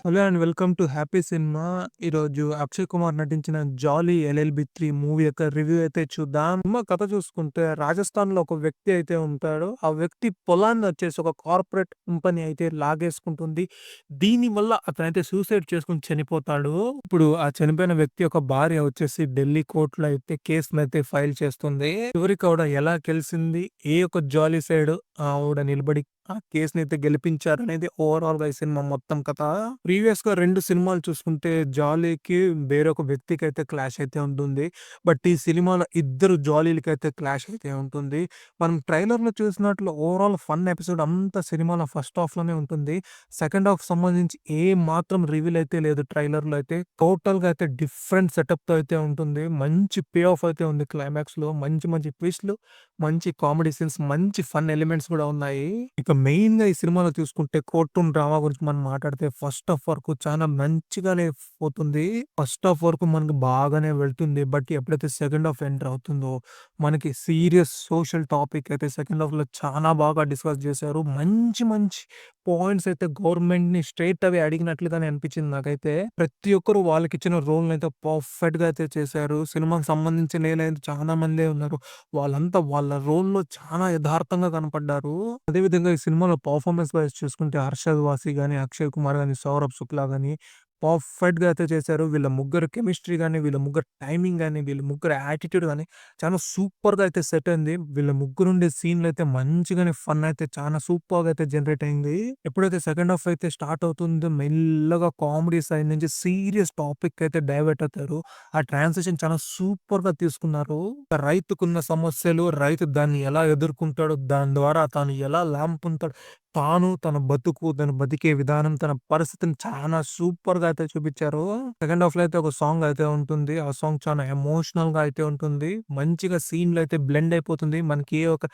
Hello and welcome to happy cinema. ఈరోజు అక్షయ్ కుమార్ నటించిన 'జాలీ LLB 3' movie యొక్క రివ్యూ అయితే చూద్దాం. సినిమా కథ చూసుకుంటే రాజస్థాన్‌లో ఒక వ్యక్తి అయితే ఉంటాడు. ఆ వ్యక్తి పొలాన్ని వచ్చేసి ఒక కార్పొరేట్ కంపెనీ అయితే లాగేసుకుంటుంది. దీనివల్ల అతనైతే సూసైడ్ చేసుకొని చనిపోతాడు. ఇప్పుడు ఆ చనిపోయిన వ్యక్తి యొక్క భార్య వచ్చేసి ఢిల్లీ కోర్ట్‌లో అయితే కేసునైతే ఫైల్ చేస్తుంది. చివరికి ఆవిడ ఎలా గెలిసింది? ఏ ఒక్క జాలీ సైడ్ ఆవిడ నిలబడి ఆ కేస్‌నైతే గెలిపించారనేది ఓవరాల్‌గా ఈ సినిమా మొత్తం కథ. ప్రీవియస్‌గా 2 సినిమాలు చూసుకుంటే 'జాలీకి' వేరొక వ్యక్తికైతే క్లాష్ అయితే ఉంటుంది. బట్ ఈ సినిమాలో ఇద్దరు జాలీలకైతే క్లాష్ అయితే ఉంటుంది. మనం ట్రైలర్‌లో చూసినట్లు ఓవరాల్ ఫన్ ఎపిసోడ్ అంతా సినిమాలో ఫస్ట్ హాఫ్‌లోనే ఉంటుంది. సెకండ్ హాఫ్ సంబంధించి ఏ మాత్రం రివీల్ అయితే లేదు ట్రైలర్‌లో అయితే. టోటల్‌గా అయితే డిఫరెంట్ సెటప్‌తో అయితే ఉంటుంది. మంచి పే ఆఫ్ అయితే ఉంది క్లైమాక్స్‌లో. మంచి మంచి ట్విస్ట్‌లు, మంచి కామెడీ సీన్స్, మంచి ఫన్ ఎలిమెంట్స్ కూడా ఉన్నాయి. ఇక మెయిన్‌గా ఈ సినిమాలో చూసుకుంటే కోర్ట్ రూమ్ డ్రామా గురించి మనం మాట్లాడితే ఫస్ట్ హాఫ్ వరకు చాలా మంచిగానే పోతుంది. ఫస్ట్ హాఫ్ వరకు మనకు బాగానే వెళ్తుంది. బట్ ఎప్పుడైతే సెకండ్ హాఫ్ ఎంటర్ అవుతుందో మనకి సీరియస్ సోషల్ టాపిక్ అయితే సెకండ్ హాఫ్‌లో చాలా బాగా డిస్కస్ చేశారు. మంచి మంచి పాయింట్స్ అయితే గవర్నమెంట్‌ని స్ట్రెయిట్ అవే అడిగినట్లుగానే అనిపించింది నాకైతే. ప్రతి ఒక్కరు వాళ్ళకిచ్చిన రోల్‌నైతే పర్ఫెక్ట్‌గా అయితే చేశారు. సినిమాకి సంబంధించిన నేనైతే చాలా మందే ఉన్నారు. వాళ్ళంతా వాళ్ళ రోల్‌లో చాలా యథార్థంగా కనపడ్డారు. అదే విధంగా ఈ సినిమాలో పర్ఫార్మెన్స్ వైస్ చూసుకుంటే 'హర్షద్ వాసి' గాని, 'అక్షయ్ కుమార్' గాని, 'సౌరభ్ శుక్లా' గాని పర్ఫెక్ట్‌గా అయితే చేశారు. వీళ్ళ ముగ్గురు కెమిస్ట్రీ గాని, వీళ్ళ ముగ్గురు టైమింగ్ గాని, వీళ్ళ ముగ్గురు యాటిట్యూడ్ గాని చాలా సూపర్‌గా అయితే సెట్ అయింది. వీళ్ళ ముగ్గురుండే సీన్‌లయితే మంచిగానే ఫన్ అయితే చాలా సూపర్‌గా అయితే జనరేట్ అయింది. ఎప్పుడైతే సెకండ్ హాఫ్ అయితే స్టార్ట్ అవుతుందో మెల్లగా కామెడీ సైడ్ నుంచి సీరియస్ టాపిక్ అయితే డైవర్ట్ అవుతారు. ఆ ట్రాన్సిషన్ చాలా సూపర్‌గా తీసుకున్నారు. రైతుకున్న సమస్యలు, రైతు దాన్ని ఎలా ఎదుర్కుంటాడో, దాని ద్వారా తాను ఎలా లాభం పొందుతాడో, తాను, తన బతుకు, తను బతికే విధానం, తన పరిస్థితిని చాలా సూపర్‌గా అయితే చూపిచ్చారు. సెకండ్ హాఫ్‌లో అయితే ఒక సాంగ్ అయితే ఉంటుంది. ఆ సాంగ్ చాలా ఎమోషనల్‌గా అయితే ఉంటుంది. మంచిగా సీన్‌లో అయితే బ్లెండ్ అయిపోతుంది. మనకి ఏ ఒక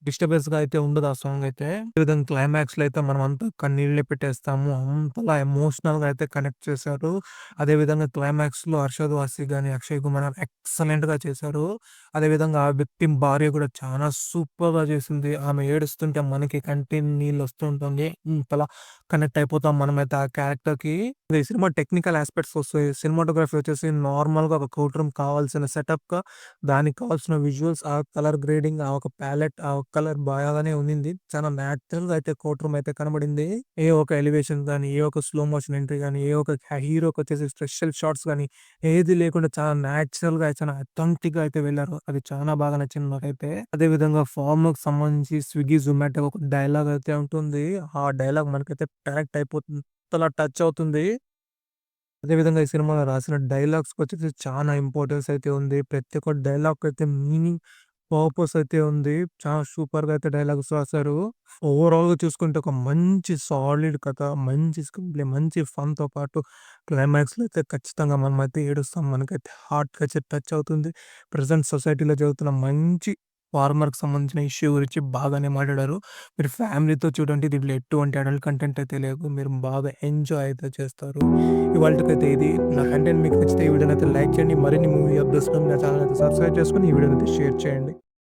డిస్టర్బెన్స్‌గా అయితే ఉండదు ఆ సాంగ్ అయితే. ఈ విధంగా క్లైమాక్స్‌లో అయితే మనమంతా కన్నీళ్లే పెట్టేస్తాము. అంతలా ఎమోషనల్‌గా అయితే కనెక్ట్ చేశారు. అదే విధంగా క్లైమాక్స్‌లో 'హర్షద్ వాసి' గాని, 'అక్షయ్ కుమార్' ఎక్సలెంట్‌గా చేశారు. అదేవిధంగా ఆ వ్యక్తి భార్య కూడా చాలా సూపర్‌గా చేసింది. ఆమె ఏడుస్తుంటే మనకి కంటి నీళ్లొస్తూ ఉంటుంది. ఇంతలా కనెక్ట్ అయిపోతాం మనమైతే ఆ క్యారెక్టర్‌కి. ఈ సినిమా టెక్నికల్ యాస్పెక్ట్స్ వస్తాయి. సినిమాటోగ్రఫీ వచ్చేసి నార్మల్‌గా ఒక కోర్ట్ రూమ్ కావాల్సిన సెటప్‌గా దానికి కావాల్సిన విజువల్స్, ఆ కలర్ గ్రేడింగ్, ఆ ఒక ప్యాలెట్, ఆ ఒక కలర్ బాగానే ఉన్నింది. చాలా నేచురల్‌గా అయితే కోర్ట్ రూమ్ అయితే కనబడింది. ఏ ఒక ఎలివేషన్ గాని, ఏ ఒక స్లో మోషన్ ఎంట్రీ గాని, ఏ ఒక హీరోకొచ్చేసి స్పెషల్ షాట్స్ గాని ఏది లేకుండా చాలా నేచురల్‌గా చాలా అథెంటిక్‌గా అయితే వెళ్లారు. అది చాలా బాగా నచ్చింది నాకైతే. అదే విధంగా ఫార్మ్‌కి సంబంధించి స్విగ్గీ, జొమాటో ఒక డైలాగ్ అయితే ఉంటుంది. ఆ డైలాగ్ మనకైతే కనెక్ట్ అయిపోతుంది. అంతలా టచ్ అవుతుంది. అదే విధంగా ఈ సినిమాలో రాసిన డైలాగ్స్‌కొచ్చేసి చాలా ఇంపార్టెన్స్ అయితే ఉంది. ప్రతి ఒక్క డైలాగ్‌కైతే మీనింగ్, పర్పస్ అయితే ఉంది. చాలా సూపర్‌గా అయితే డైలాగ్స్ రాశారు. ఓవరాల్‌గా చూసుకుంటే ఒక మంచి సాలిడ్ కథ, మంచి స్క్రీన్ ప్లే, మంచి ఫన్‌తో పాటు క్లైమాక్స్‌లో అయితే ఖచ్చితంగా మనమైతే ఏడుస్తాం. మనకైతే హార్ట్‌కైతే టచ్ అవుతుంది. ప్రెజెంట్ సొసైటీలో జరుగుతున్న మంచి ఫార్మర్‌కి సంబంధించిన ఇష్యూ గురించి బాగానే మాట్లాడారు. మీరు ఫ్యామిలీతో చూడండి. దీంట్లో ఎటువంటి అడల్ట్ కంటెంట్ అయితే లేదు. మీరు బాగా ఎంజాయ్ అయితే చేస్తారు. ఇవాల్టికైతే ఇది. నా కంటెంట్ మీకు నచ్చితే ఈ వీడియోనైతే లైక్ చేయండి. మరిన్ని మూవీ అప్డేట్స్ కోసం నా ఛానెల్ అయితే సబ్స్క్రైబ్ చేసుకొని ఈ వీడియోనైతే షేర్ చేయండి.